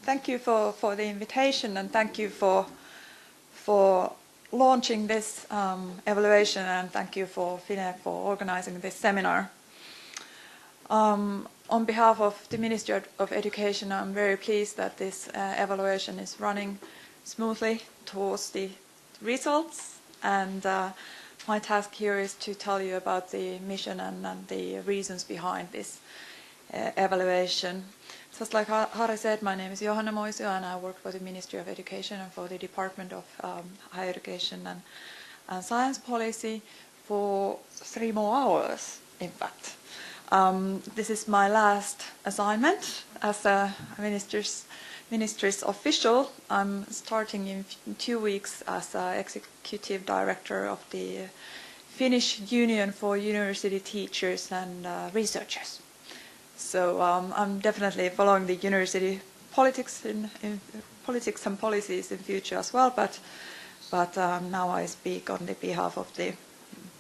thank you for the invitation, and thank you for launching this evaluation, and thank you for FINA for organizing this seminar. On behalf of the Ministry of Education, I'm very pleased that this evaluation is running smoothly towards the results, and my task here is to tell you about the mission and the reasons behind this evaluation. Just like Harri said, my name is Johanna Moisio, and I work for the Ministry of Education and for the Department of Higher Education and Science Policy for 3 more hours, in fact. This is my last assignment as a ministry's official. I'm starting in 2 weeks as executive director of the Finnish Union for University Teachers and Researchers. So I'm definitely following the university politics in politics and policies in future as well. But now I speak on the behalf of the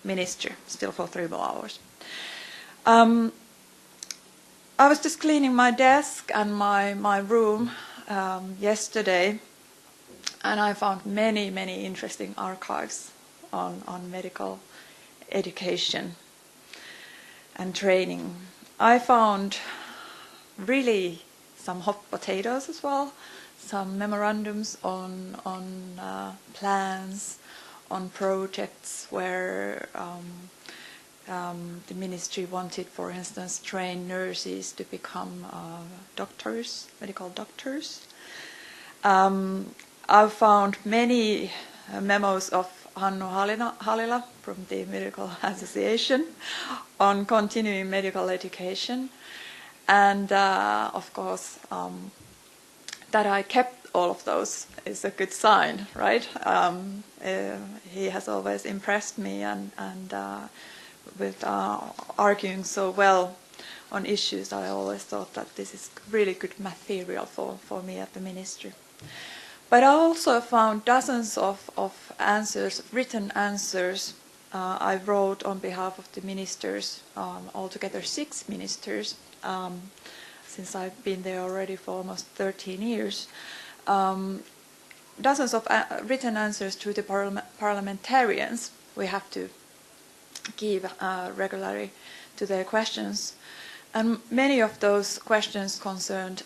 ministry, still for 3 more hours. I was just cleaning my desk and my room yesterday, and I found many interesting archives on medical education and training. I found really some hot potatoes as well, some memorandums on plans, on projects where the ministry wanted, for instance, train nurses to become doctors, medical doctors. I've found many memos of Hannu Halila from the Medical Association on continuing medical education. And of course, that I kept all of those is a good sign, right? He has always impressed me and with arguing so well on issues. I always thought that this is really good material for me at the ministry. But I also found dozens of answers, written answers. I wrote on behalf of the ministers, altogether 6 ministers, since I've been there already for almost 13 years. Dozens of written answers to the parliamentarians. We have to give regularly to their questions. And many of those questions concerned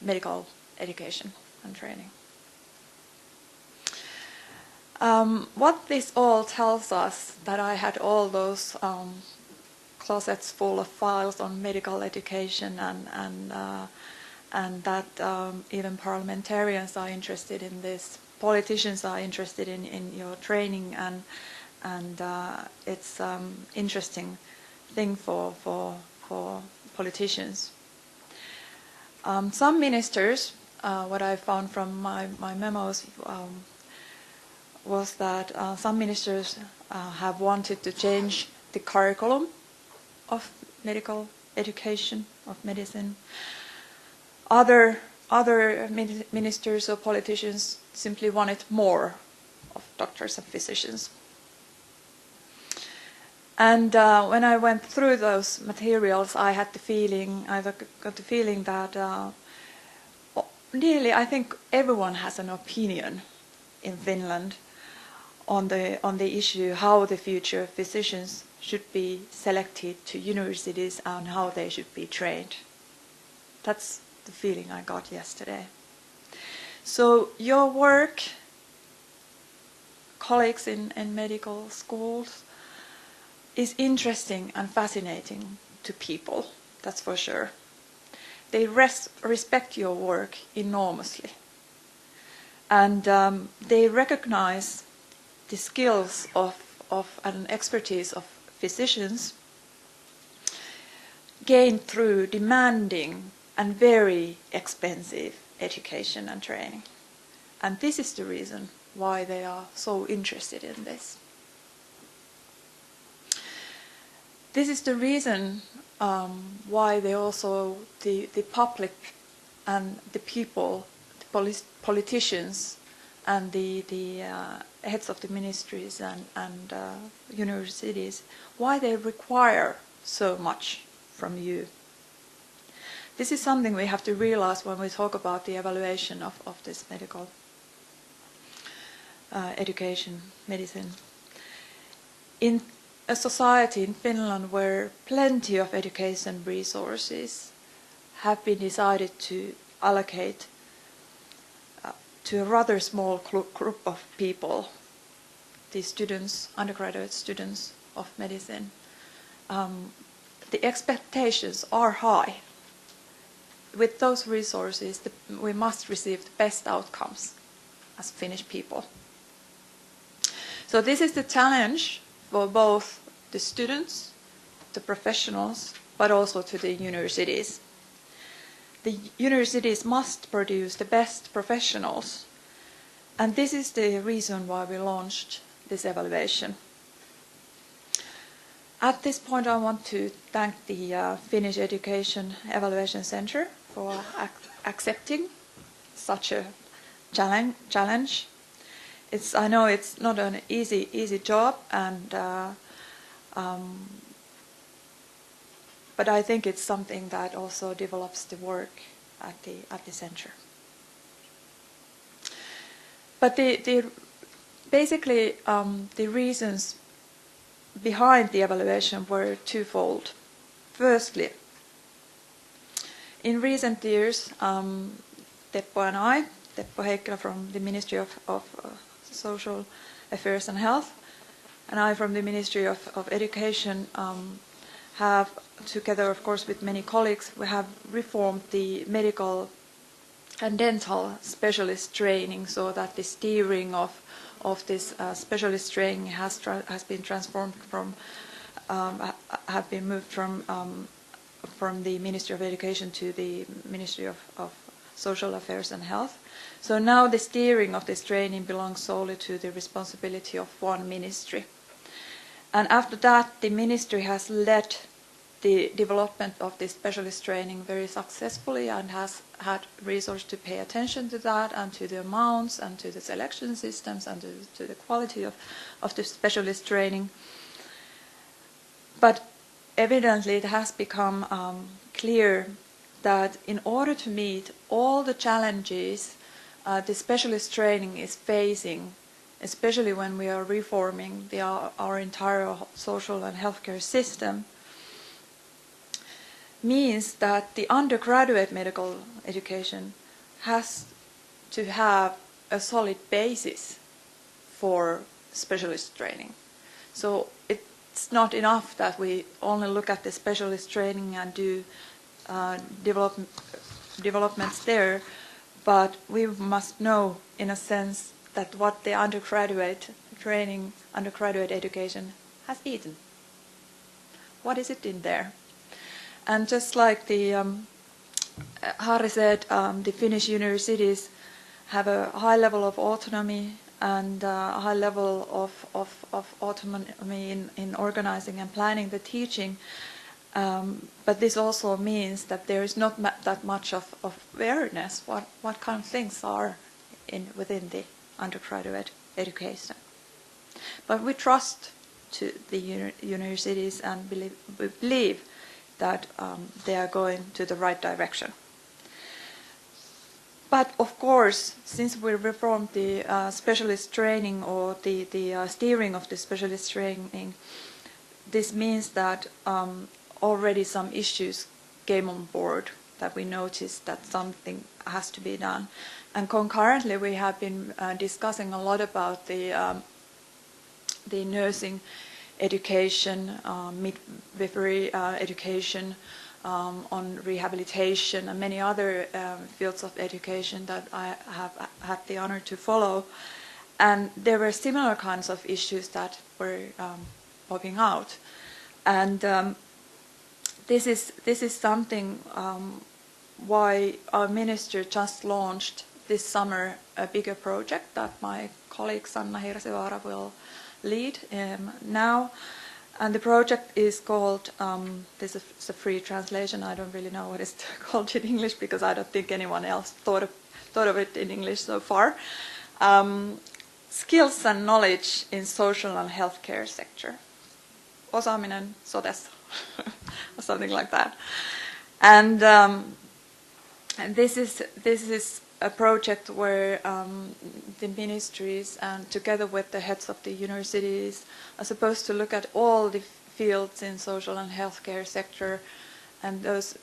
medical education and training. What this all tells us, that I had all those closets full of files on medical education, and that even parliamentarians are interested in this, politicians are interested in your training, and it's interesting thing for politicians. Some ministers, what I found from my memos, was that some ministers have wanted to change the curriculum of medical education, of medicine. Other ministers or politicians simply wanted more of doctors and physicians. And when I went through those materials, I got the feeling that nearly, I think everyone has an opinion in Finland on the issue how the future physicians should be selected to universities and how they should be trained. That's the feeling I got yesterday. So your work, colleagues in medical schools, is interesting and fascinating to people, that's for sure. They respect your work enormously. And they recognize the skills of and expertise of physicians gained through demanding and very expensive education and training. And this is the reason why they are so interested in this. This is the reason why they also, the public and the people, the politicians and the heads of the ministries and universities, why they require so much from you. this is something we have to realize when we talk about the evaluation of this medical education, medicine. In a society in Finland where plenty of education resources have been decided to allocate to a rather small group of people, the students, undergraduate students of medicine, the expectations are high. With those resources, we must receive the best outcomes as Finnish people. So this is the challenge for both the students, the professionals, but also to the universities. The universities must produce the best professionals, and this is the reason why we launched this evaluation. At this point, I want to thank the Finnish Education Evaluation Centre for accepting such a challenge. I know it's not an easy job, but I think it's something that also develops the work at the centre. But basically the reasons behind the evaluation were twofold. Firstly, in recent years, Teppo and I, Teppo Heikkilä from the Ministry of Social Affairs and Health, and I from the Ministry of Education, have, together of course with many colleagues, we have reformed the medical and dental specialist training so that the steering of this specialist training has been transformed have been moved from the Ministry of Education to the Ministry of Social Affairs and Health. So now the steering of this training belongs solely to the responsibility of one ministry. And after that, the ministry has led the development of this specialist training very successfully and has had resources to pay attention to that and to the amounts and to the selection systems and to the quality of the specialist training. But evidently it has become clear that in order to meet all the challenges the specialist training is facing, especially when we are reforming our entire social and healthcare system, means that the undergraduate medical education has to have a solid basis for specialist training. So it's not enough that we only look at the specialist training and do developments there, but we must know, in a sense, that what the undergraduate training, undergraduate education has eaten. What is it in there? And just like Harri said, the Finnish universities have a high level of autonomy and a high level of autonomy in organizing and planning the teaching. But this also means that there is not that much of awareness what kind of things are within the undergraduate education. But we trust to the universities and we believe that they are going to the right direction. But of course, since we reformed the specialist training or the steering of the specialist training, this means that already some issues came on board, that we noticed that something has to be done. And concurrently, we have been discussing a lot about the nursing education, midwifery education, on rehabilitation, and many other fields of education that I have had the honor to follow. And there were similar kinds of issues that were popping out. And this is something why our minister just launched this summer a bigger project that my colleague Sanna Hirsivaara will lead now. And the project is called, this is a free translation, I don't really know what it's called in English because I don't think anyone else thought of it in English so far. Skills and knowledge in social and healthcare sector. Osaaminen sotessa, or something like that. And And this is a project where the ministries and together with the heads of the universities are supposed to look at all the fields in social and healthcare sector and those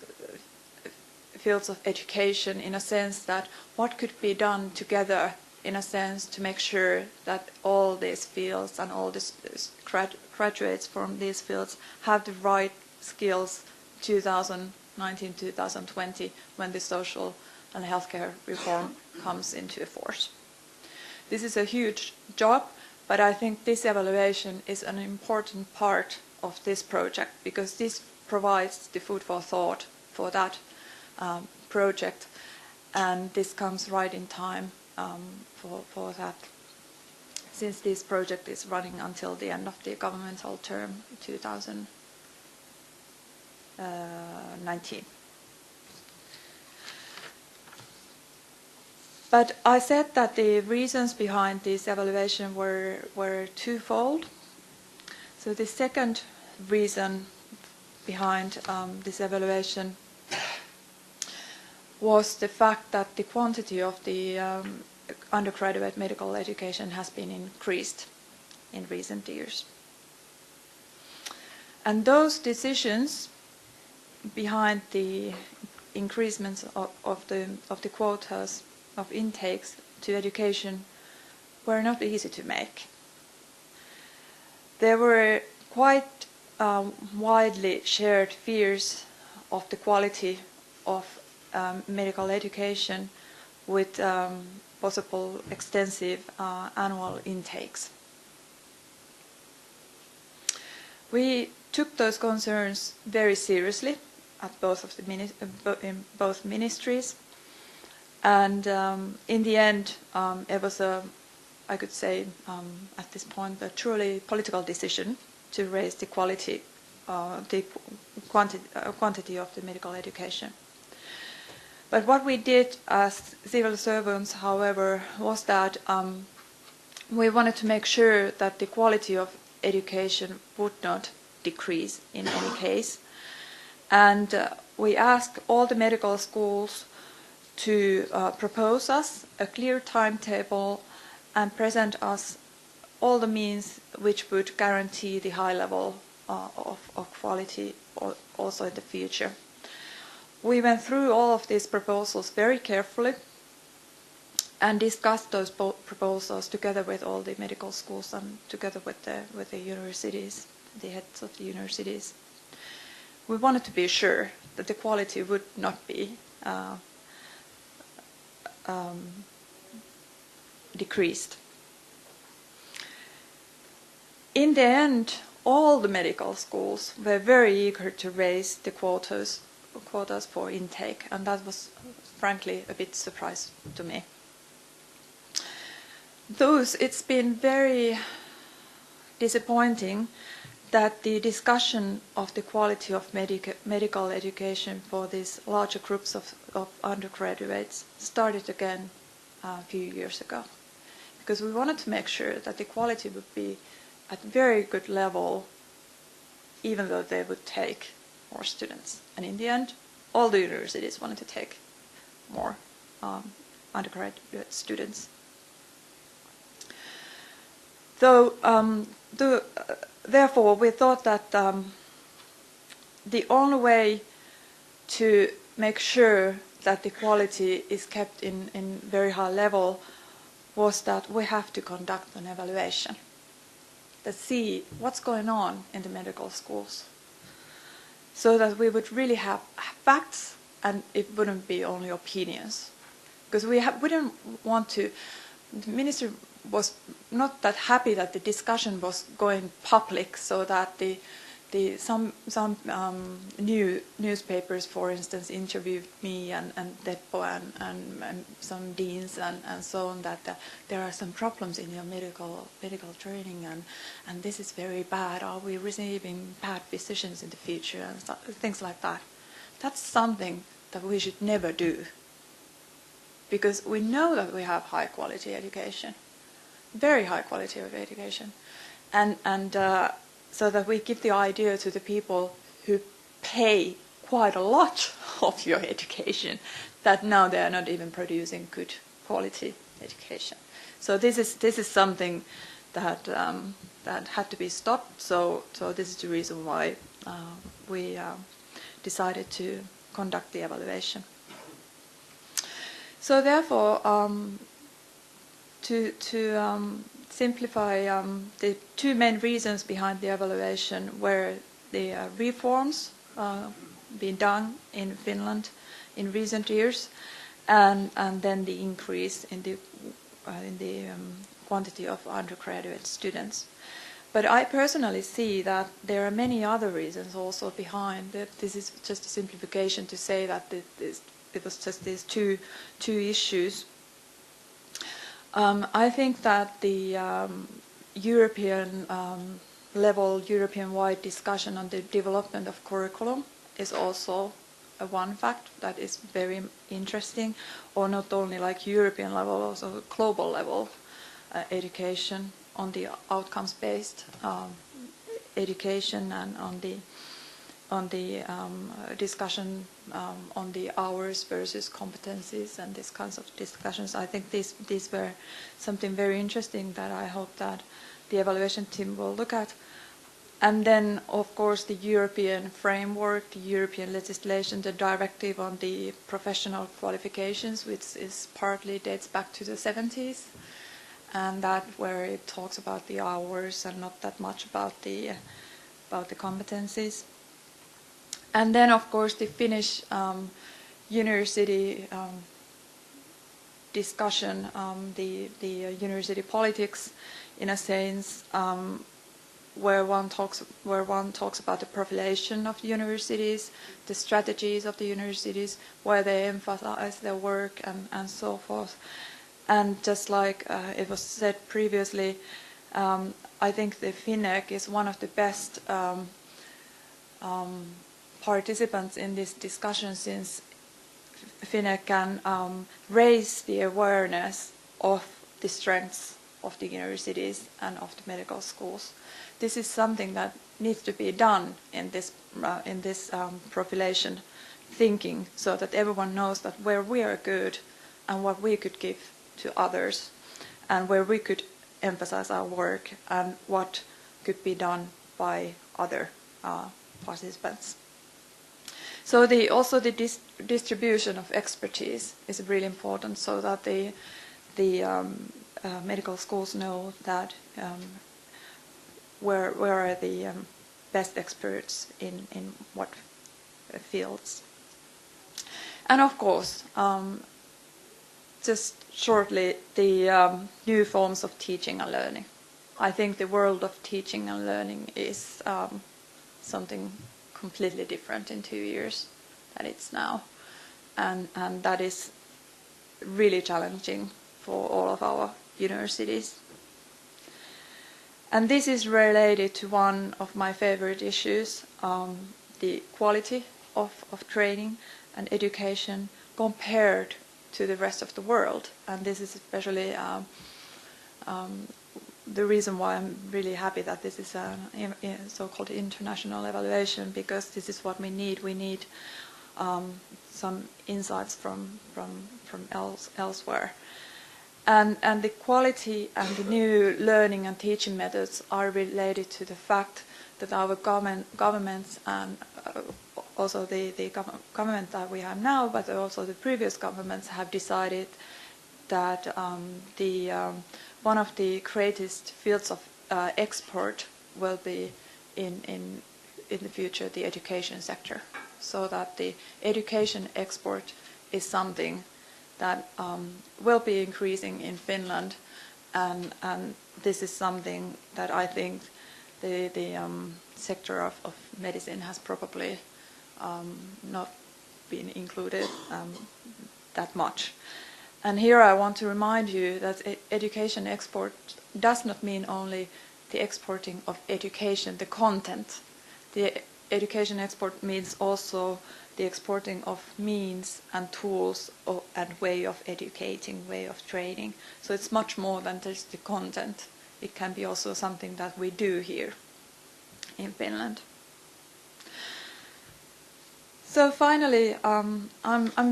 fields of education, in a sense that what could be done together, in a sense to make sure that all these fields and all these graduates from these fields have the right skills 2019-2020 when the social and healthcare reform comes into force. This is a huge job, but I think this evaluation is an important part of this project because this provides the food for thought for that project, and this comes right in time for that, since this project is running until the end of the governmental term 2019. But I said that the reasons behind this evaluation were twofold. So the second reason behind this evaluation was the fact that the quantity of the undergraduate medical education has been increased in recent years. And those decisions behind the increasements of the quotas of intakes to education were not easy to make. There were quite widely shared fears of the quality of medical education with possible extensive annual intakes. We took those concerns very seriously at both of the both ministries, and in the end, it was I could say at this point a truly political decision to raise the quality, the quantity of the medical education. But what we did as civil servants, however, was that we wanted to make sure that the quality of education would not decrease in any case. And we asked all the medical schools to propose us a clear timetable and present us all the means which would guarantee the high level of quality also in the future. We went through all of these proposals very carefully and discussed those proposals together with all the medical schools and together with the universities, the heads of the universities. We wanted to be sure that the quality would not be decreased. In the end, all the medical schools were very eager to raise the quotas for intake, and that was frankly a bit surprise to me. Thus, it's been very disappointing that the discussion of the quality of medical education for these larger groups of undergraduates started again a few years ago, because we wanted to make sure that the quality would be at very good level, even though they would take more students. And in the end, all the universities wanted to take more undergraduate students. Therefore, we thought that the only way to make sure that the quality is kept in very high level was that we have to conduct an evaluation to see what's going on in the medical schools, so that we would really have facts and it wouldn't be only opinions. Because we didn't want to, the ministry was not that happy that the discussion was going public, so that some new newspapers, for instance, interviewed me and Teppo and some deans and so on, that there are some problems in your medical training and this is very bad. Are we receiving bad decisions in the future and things like that? That's something that we should never do, because we know that we have high quality education, very high quality of education, and so that we give the idea to the people who pay quite a lot of your education, that now they are not even producing good quality education. So this is something that that had to be stopped. So this is the reason why we decided to conduct the evaluation. So therefore, to simplify, the two main reasons behind the evaluation were the reforms being done in Finland in recent years, and then the increase in the quantity of undergraduate students. But I personally see that there are many other reasons also behind that. This is just a simplification to say that it was just these two issues. I think that the European level, European-wide discussion on the development of curriculum is also one fact that is very interesting, or not only like European level, also global level education on the outcomes-based education, and on the discussion on the hours versus competencies and these kinds of discussions. I think these were something very interesting that I hope that the evaluation team will look at. And then, of course, the European framework, the European legislation, the directive on the professional qualifications, which is partly dates back to the 70s, and that where it talks about the hours and not that much about the competencies. And then, of course, the Finnish university discussion, the university politics, in a sense, where one talks about the profilation of the universities, the strategies of the universities, where they emphasize their work, and so forth. And just like it was said previously, I think the FINEC is one of the best participants in this discussion, since FINEC can raise the awareness of the strengths of the universities and of the medical schools. This is something that needs to be done in this profilation thinking, so that everyone knows that where we are good and what we could give to others, and where we could emphasize our work, and what could be done by other participants. So also the distribution of expertise is really important, so that the medical schools know that where are the best experts in what fields. And of course, just shortly, the new forms of teaching and learning. I think the world of teaching and learning is something completely different in 2 years than it's now. And that is really challenging for all of our universities. And this is related to one of my favorite issues, the quality of training and education compared to the rest of the world. And this is especially the reason why I'm really happy that this is a so-called international evaluation, because this is what we need. We need some insights from elsewhere. And the quality and the new learning and teaching methods are related to the fact that our governments and also the government that we have now, but also the previous governments, have decided that one of the greatest fields of export will be in the future the education sector. So that the education export is something that will be increasing in Finland, and this is something that I think the sector of medicine has probably not been included that much. And here I want to remind you that education export does not mean only the exporting of education, the content. The education export means also the exporting of means and tools and way of educating, way of training. So it's much more than just the content. It can be also something that we do here in Finland. So finally, I'm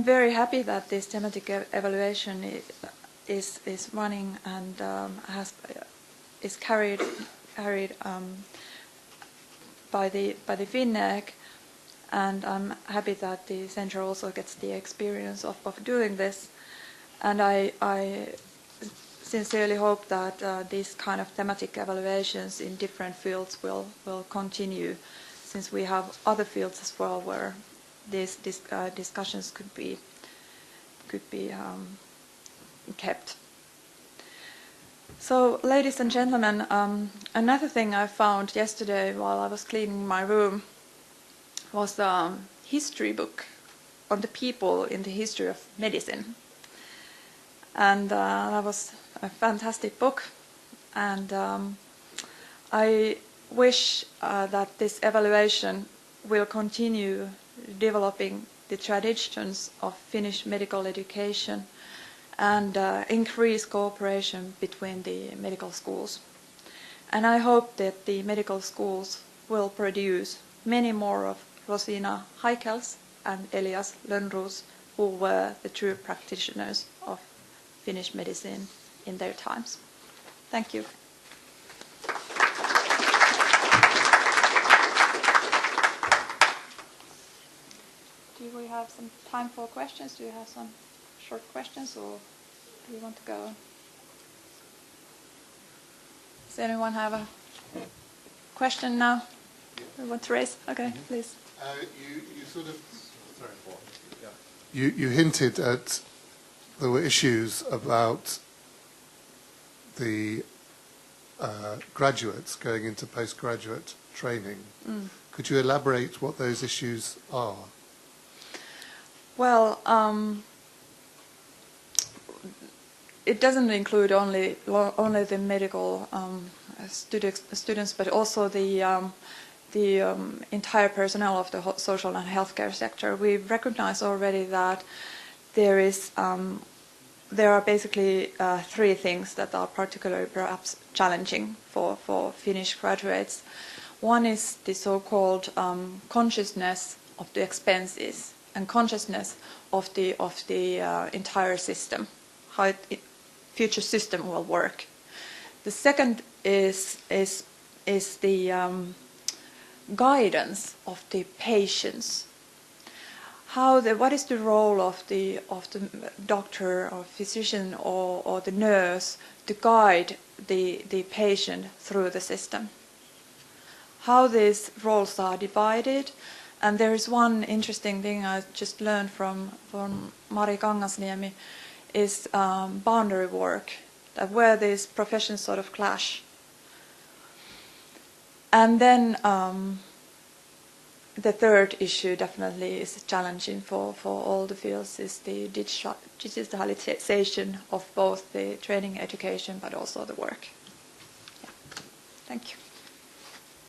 very happy that this thematic evaluation is running and is carried by the FINA, and I'm happy that the center also gets the experience of doing this. And I sincerely hope that these kind of thematic evaluations in different fields will continue, since we have other fields as well where these discussions could be kept. So, ladies and gentlemen, another thing I found yesterday while I was cleaning my room was a history book on the people in the history of medicine. And that was a fantastic book. And I wish that this evaluation will continue developing the traditions of Finnish medical education and increase cooperation between the medical schools. And I hope that the medical schools will produce many more of Rosina Haikels and Elias Lönnroos, who were the true practitioners of Finnish medicine in their times. Thank you. Do we have some time for questions? Do you have some short questions, or do you want to go on? Does anyone have a question now? You want to raise? Okay, please. You sort of, you hinted at there were issues about the graduates going into postgraduate training. Could you elaborate what those issues are? Well, it doesn't include only the medical students, but also the entire personnel of the social and healthcare sector. We recognize already that there are basically three things that are particularly perhaps challenging for Finnish graduates. One is the so-called consciousness of the expenses and consciousness of the entire system, how future system will work. The second is the guidance of the patients. What is the role of the doctor or physician or the nurse to guide the patient through the system? How these roles are divided. And there is one interesting thing I just learned from Mari Kangasniemi is boundary work, that where these professions sort of clash. And then the third issue definitely is challenging for all the fields is the digitalization of both the training education but also the work. Yeah. Thank you.